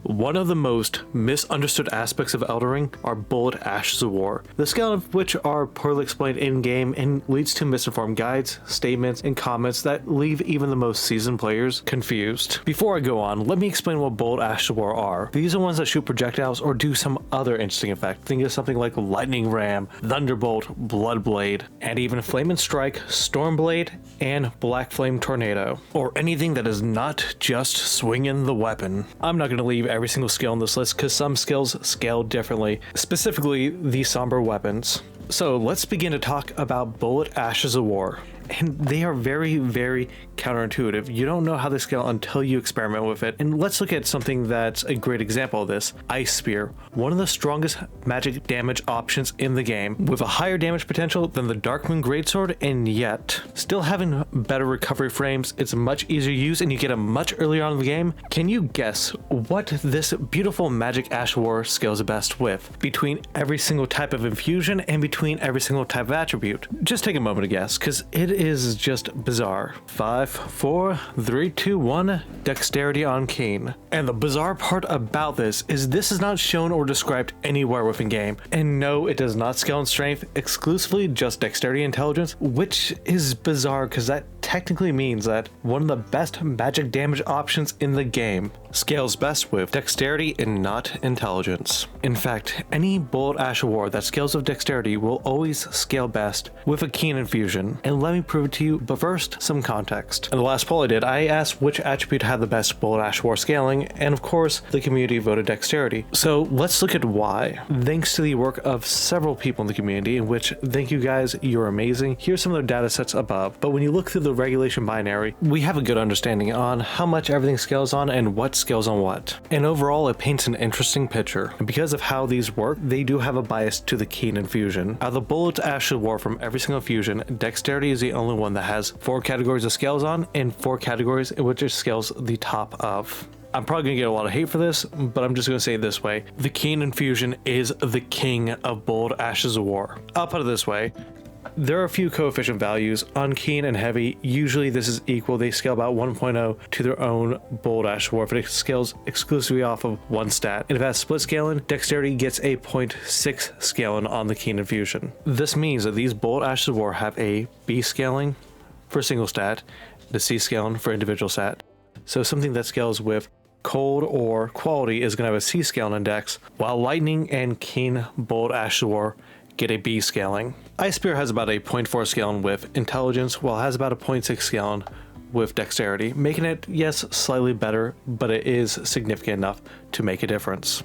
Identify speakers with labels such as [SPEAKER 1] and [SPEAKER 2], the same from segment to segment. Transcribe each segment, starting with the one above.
[SPEAKER 1] One of the most misunderstood aspects of Elden Ring are Bullet Ashes of War, the scale of which are poorly explained in-game and leads to misinformed guides, statements, and comments that leave even the most seasoned players confused. Before I go on, let me explain what Bullet Ashes of War are. These are ones that shoot projectiles or do some other interesting effect. Think of something like Lightning Ram, Thunderbolt, Blood Blade, and even Flame and Strike, Storm Blade, and Black Flame Tornado, or anything that is not just swinging the weapon. I'm not going to leave every single skill on this list because some skills scale differently, specifically the somber weapons. So let's begin to talk about Bullet Ashes of War. And they are very, very counterintuitive. You don't know how they scale until you experiment with it. And let's look at something that's a great example of this. Ice Spear, one of the strongest magic damage options in the game, with a higher damage potential than the Darkmoon Greatsword, and yet still having better recovery frames. It's much easier to use and you get it much earlier on in the game. Can you guess what this beautiful magic Ash War scales best with between every single type of infusion and between every single type of attribute? Just take a moment to guess, because it is just bizarre. 5, 4, 3, 2, 1, Dexterity on Keen. And the bizarre part about this is not shown or described anywhere within game. And no, it does not scale in strength, exclusively just Dexterity Intelligence, which is bizarre because that technically means that one of the best magic damage options in the game scales best with Dexterity and not Intelligence. In fact, any Bullet Ash of War that scales with Dexterity will always scale best with a Keen Infusion. And let me prove it to you, but first, some context. In the last poll I did, I asked which attribute had the best Bullet Ash of War scaling, and of course, the community voted Dexterity. So let's look at why. Thanks to the work of several people in the community, in which, thank you guys, you're amazing. Here's some of their data sets above, but when you look through the regulation binary, we have a good understanding on how much everything scales on and what scales on what. And overall, it paints an interesting picture. And because of how these work, they do have a bias to the Keen Infusion. Out of the Bullet Ash of War from every single fusion, Dexterity is the only one that has 4 categories of scales on and 4 categories in which it scales the top of. I'm probably going to get a lot of hate for this, but I'm just going to say it this way. The Keen Infusion is the king of Bullet Ashes of War. I'll put it this way. There are a few coefficient values on Keen and Heavy. Usually this is equal. They scale about 1.0 to their own Bullet Ash of War if it scales exclusively off of one stat. And if it has split scaling, Dexterity gets a 0.6 scaling on the Keen Infusion. This means that these Bullet Ashes of War have a B scaling for single stat, the C scaling for individual stat. So something that scales with Cold or Quality is going to have a C scaling index, while Lightning and Keen Bullet Ash of War get a B scaling. Ice Spear has about a 0.4 scaling with Intelligence, while it has about a 0.6 scaling with Dexterity, making it, yes, slightly better, but it is significant enough to make a difference.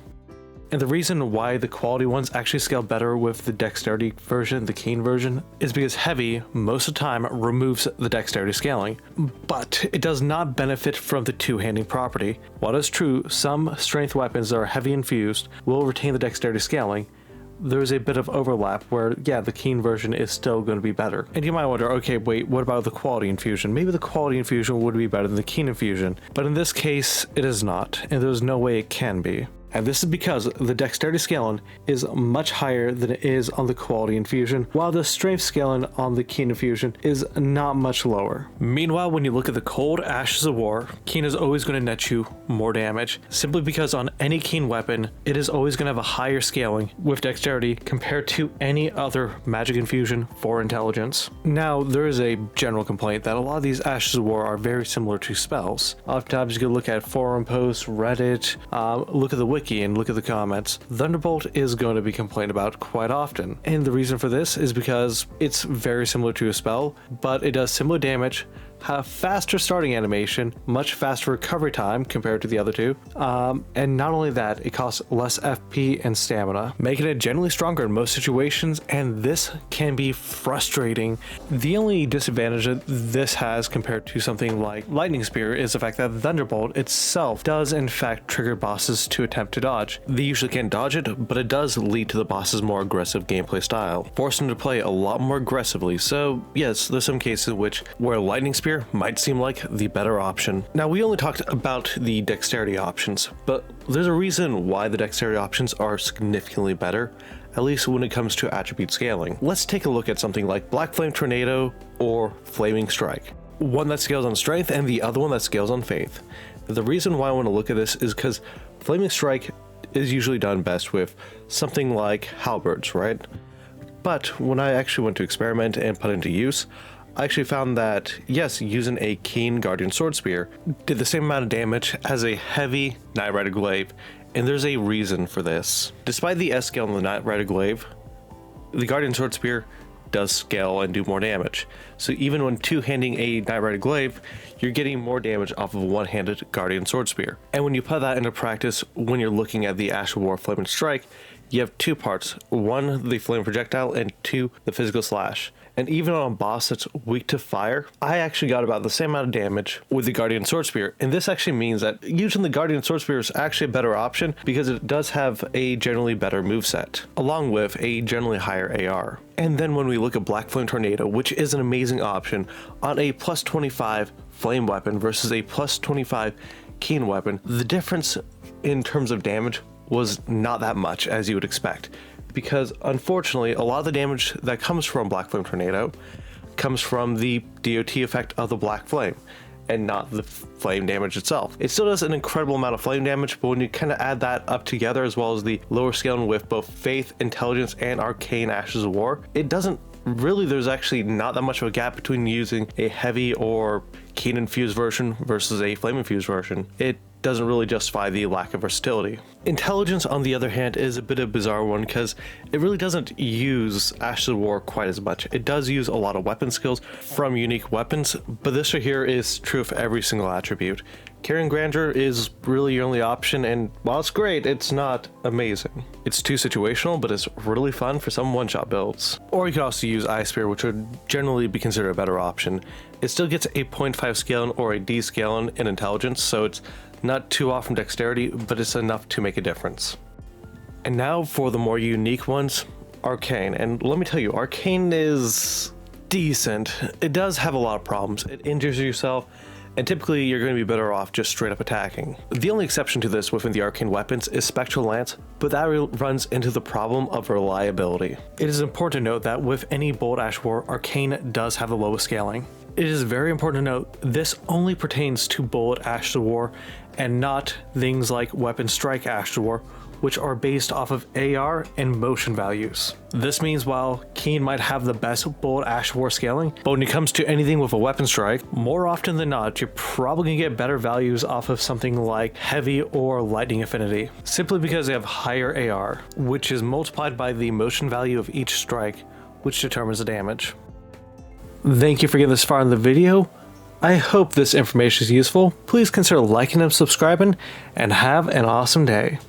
[SPEAKER 1] And the reason why the quality ones actually scale better with the Dexterity version, the Keen version, is because Heavy, most of the time, removes the Dexterity scaling, but it does not benefit from the two-handing property. While it is true, some strength weapons that are heavy infused will retain the Dexterity scaling, there's a bit of overlap where, yeah, the Keen version is still going to be better. And you might wonder, okay, wait, what about the Quality Infusion? Maybe the Quality Infusion would be better than the Keen Infusion, but in this case, it is not, and there's no way it can be. And this is because the Dexterity scaling is much higher than it is on the Quality Infusion, while the Strength scaling on the Keen Infusion is not much lower. Meanwhile, when you look at the Cold Ashes of War, Keen is always going to net you more damage, simply because on any Keen weapon, it is always going to have a higher scaling with Dexterity compared to any other Magic Infusion for Intelligence. Now, there is a general complaint that a lot of these Ashes of War are very similar to spells. Oftentimes, you can look at forum posts, Reddit, look at the wiki, and look at the comments. Thunderbolt is going to be complained about quite often. And the reason for this is because it's very similar to a spell, but it does similar damage, have faster starting animation, much faster recovery time compared to the other two, and not only that, it costs less FP and stamina, making it generally stronger in most situations, and this can be frustrating. The only disadvantage that this has compared to something like Lightning Spear is the fact that Thunderbolt itself does in fact trigger bosses to attempt to dodge. They usually can't dodge it, but it does lead to the boss's more aggressive gameplay style, forcing them to play a lot more aggressively. So yes, there's some cases where Lightning Spear might seem like the better option. Now, we only talked about the Dexterity options, but there's a reason why the Dexterity options are significantly better, at least when it comes to attribute scaling. Let's take a look at something like Black Flame Tornado or Flaming Strike. One that scales on Strength and the other one that scales on Faith. The reason why I want to look at this is because Flaming Strike is usually done best with something like halberds, right? But when I actually went to experiment and put into use, I actually found that, yes, using a keen Guardian Sword Spear did the same amount of damage as a heavy Knight Rider Glaive, and there's a reason for this. Despite the S scale on the Knight Rider Glaive, the Guardian Sword Spear does scale and do more damage. So even when two-handing a Knight Rider Glaive, you're getting more damage off of a one-handed Guardian Sword Spear. And when you put that into practice, when you're looking at the Ash of War Flaming Strike, you have two parts. One, the flame projectile, and two, the physical slash. And even on a boss that's weak to fire, I actually got about the same amount of damage with the Guardian Sword Spear. And this actually means that using the Guardian Sword Spear is actually a better option because it does have a generally better moveset, along with a generally higher AR. And then when we look at Black Flame Tornado, which is an amazing option on a plus 25 flame weapon versus a plus 25 keen weapon, the difference in terms of damage was not that much as you would expect, because unfortunately a lot of the damage that comes from Black Flame Tornado comes from the DOT effect of the Black Flame and not the flame damage itself. It still does an incredible amount of flame damage, but when you kind of add that up together as well as the lower scaling with both Faith, Intelligence, and Arcane Ashes of War, it doesn't really, there's actually not that much of a gap between using a heavy or keen infused version versus a flame infused version. It doesn't really justify the lack of versatility. Intelligence, on the other hand, is a bit of a bizarre one because it really doesn't use Ashes of War quite as much. It does use a lot of weapon skills from unique weapons, but this right here is true of every single attribute. Carrying Grandeur is really your only option, and while it's great, it's not amazing. It's too situational, but it's really fun for some one-shot builds. Or you could also use Ice Spear, which would generally be considered a better option. It still gets a 0.5 scaling or a D scaling in Intelligence, so it's not too off from Dexterity, but it's enough to make a difference. And now for the more unique ones, Arcane. And let me tell you, Arcane is decent. It does have a lot of problems. It injures yourself, and typically you're going to be better off just straight up attacking. The only exception to this within the Arcane weapons is Spectral Lance, but that runs into the problem of reliability. It is important to note that with any Bullet Ash War, Arcane does have the lowest scaling. It is very important to note this only pertains to Bullet Ash of War and not things like Weapon Strike Ash of War, which are based off of AR and motion values. This means while Keen might have the best Bullet Ash War scaling, but when it comes to anything with a Weapon Strike, more often than not, you're probably gonna get better values off of something like Heavy or Lightning Affinity, simply because they have higher AR, which is multiplied by the motion value of each strike, which determines the damage. Thank you for getting this far in the video. I hope this information is useful. Please consider liking and subscribing, and have an awesome day.